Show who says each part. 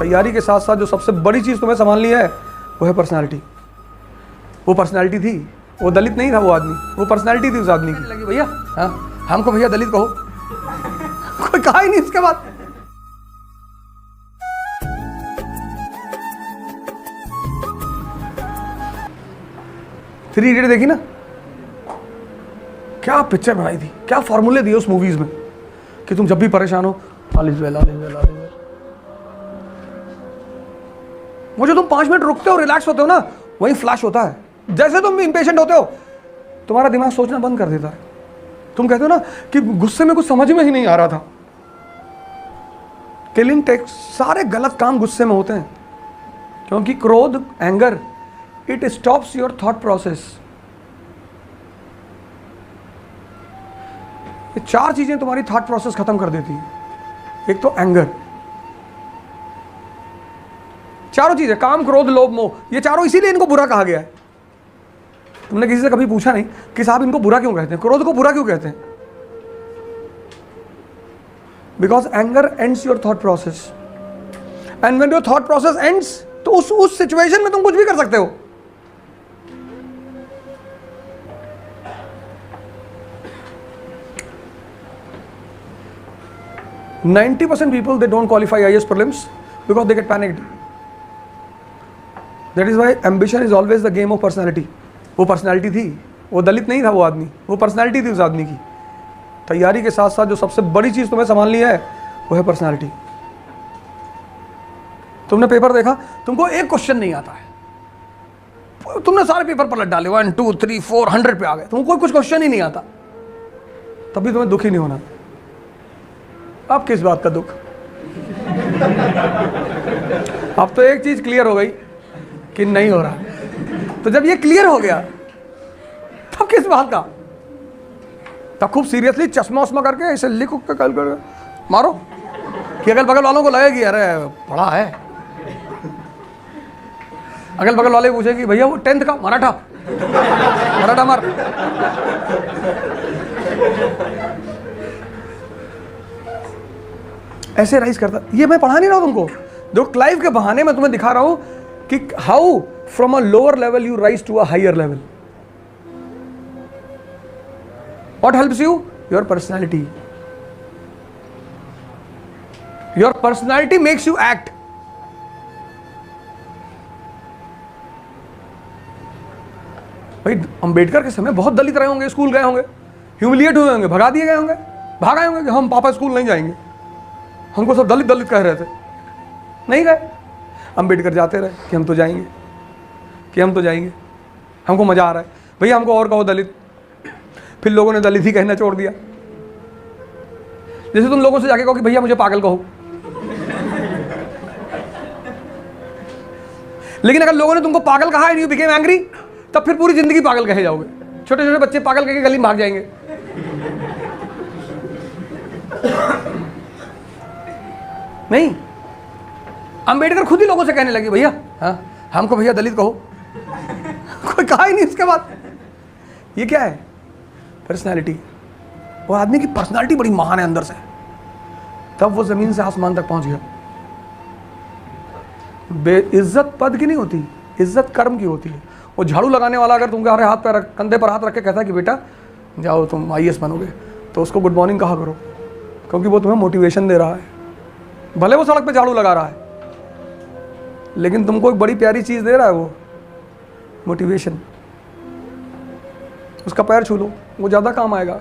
Speaker 1: तैयारी के साथ साथ जो सबसे बड़ी चीज़ तुम्हें संभालनी है वो है पर्सनालिटी। वो पर्सनालिटी थी, वो दलित नहीं था वो आदमी, वो पर्सनालिटी थी उस आदमी की। लगी भैया, हाँ हमको भैया दलित कहो कोई कहा ही नहीं उसके बाद। थ्री इडियट देखी ना, क्या पिक्चर बनाई थी, क्या फॉर्मूले दिए उस मूवीज में कि तुम जब भी परेशान हो all is well, all is well, all is well. वो जो तुम 5 मिनट रुकते हो, रिलैक्स होते हो ना, वही फ्लैश होता है। जैसे तुम इंपेशेंट होते हो तुम्हारा दिमाग सोचना बंद कर देता है। तुम कहते हो ना कि गुस्से में कुछ समझ में ही नहीं आ रहा था। किलिंग टेक्स, सारे गलत काम गुस्से में होते हैं, क्योंकि क्रोध, anger, it stops your thought process. ये 4 चीजें तुम्हारी थॉट प्रोसेस खत्म कर देती है। एक तो एंगर, चारों चीजें, काम, क्रोध, लोभ, मोह, ये चारों इसीलिए इनको बुरा कहा गया है। तुमने किसी से कभी पूछा नहीं कि साहब इनको बुरा क्यों कहते हैं, क्रोध को बुरा क्यों कहते हैं? Because anger ends your thought process, and when your thought process ends, तो उस सिचुएशन में तुम कुछ भी कर सकते हो। %90 people they don't qualify IAS prelims because they get panicked. That is why ambition is always the game of personality. वो पर्सनालिटी थी, वो दलित नहीं था वो आदमी, वो पर्सनालिटी थी उस आदमी की। तैयारी के साथ साथ जो सबसे बड़ी चीज तुम्हें संभालनी है वो है पर्सनालिटी। तुमने पेपर देखा, तुमको एक क्वेश्चन नहीं आता है, तुमने सारे पेपर पलट डाले, 1 2 3 4 100 पे आ गए, तुमको कुछ क्वेश्चन ही नहीं आता, तभी तुम्हें दुखी नहीं होना। अब किस बात का दुख? अब तो एक चीज क्लियर हो गई कि नहीं हो रहा, तो जब ये क्लियर हो गया तब किस बात का? तब खूब सीरियसली चश्मा उश्मा करके ऐसे लिख के कल कर मारो कि अगल बगल वालों को लगे कि अरे पढ़ा है। अगल बगल वाले पूछे कि भैया वो 10th का मराठा मार। ऐसे राइज करता। ये मैं पढ़ा नहीं रहा हूं तुमको, जो क्लाइव के बहाने मैं तुम्हें दिखा रहा हूं कि how from a lower level you rise to a higher level. What helps you? Your personality. Your personality makes you act. भाई अंबेडकर के समय बहुत दलित रहे होंगे, स्कूल गए होंगे, ह्यूमिलिएट हुए होंगे, भगा दिए गए होंगे, भाग आए होंगे कि हम पापा स्कूल नहीं जाएंगे, हमको सब दलित दलित कह रहे थे, नहीं गए। अंबेडकर जाते रहे कि हम तो जाएंगे, कि हम तो जाएंगे, हमको मजा आ रहा है, भैया हमको और कहो दलित। फिर लोगों ने दलित ही कहना छोड़ दिया। जैसे तुम लोगों से जाके कहो कि भैया मुझे पागल कहो, लेकिन अगर लोगों ने तुमको पागल कहा एंड यू बिकेम एंग्री, तब फिर पूरी जिंदगी पागल कहे जाओगे। छोटे छोटे बच्चे पागल कह के गली में भाग जाएंगे। नहीं, अंबेडकर खुद ही लोगों से कहने लगे भैया, हाँ हमको भैया दलित कहो कोई कहा ही नहीं उसके बाद। ये क्या है? पर्सनालिटी। वो आदमी की पर्सनालिटी बड़ी महान है अंदर से, तब वो जमीन से आसमान तक पहुंच गया। बेइज्जत पद की नहीं होती, इज्जत कर्म की होती है। वो झाड़ू लगाने वाला अगर तुम्हारे हाथ पर कंधे पर हाथ रख के कहता है कि बेटा जाओ तुम IAS बनोगे, तो उसको गुड मॉर्निंग कहा करो, क्योंकि वो तुम्हें मोटिवेशन दे रहा है। भले वो सड़क पे झाड़ू लगा रहा है, लेकिन तुमको एक बड़ी प्यारी चीज दे रहा है, वो मोटिवेशन। उसका पैर छू लो, वो ज्यादा काम आएगा।